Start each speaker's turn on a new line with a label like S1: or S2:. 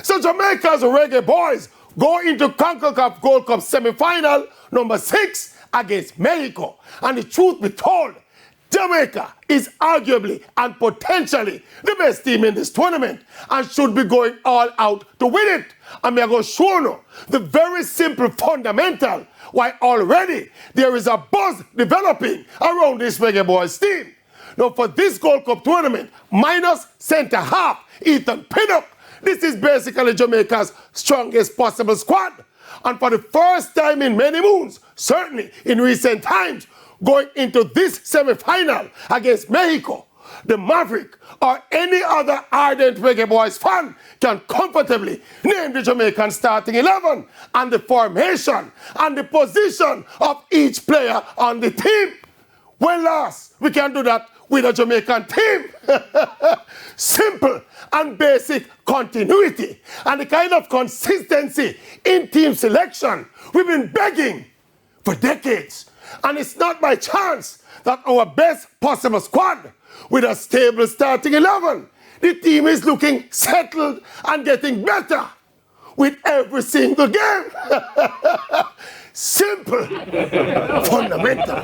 S1: So Jamaica's Reggae Boyz go into CONCACAF Gold Cup semi-final number 6 against Mexico. And the truth be told, Jamaica is arguably and potentially the best team in this tournament and should be going all out to win it. And I'm going to show you the very simple fundamental why already there is a buzz developing around this Reggae Boyz team. Now for this Gold Cup tournament, minus centre half Ethan Pinnock, this is basically Jamaica's strongest possible squad. And for the first time in many moons, certainly in recent times, going into this semi-final against Mexico, the Maverick or any other ardent Reggae Boyz fan can comfortably name the Jamaican starting 11 and the formation and the position of each player on the team. Well, last, we can do that with a Jamaican team. Simple and basic continuity and the kind of consistency in team selection we've been begging for decades. And it's not by chance that our best possible squad with a stable starting 11, the team is looking settled and getting better with every single game. Simple, fundamental.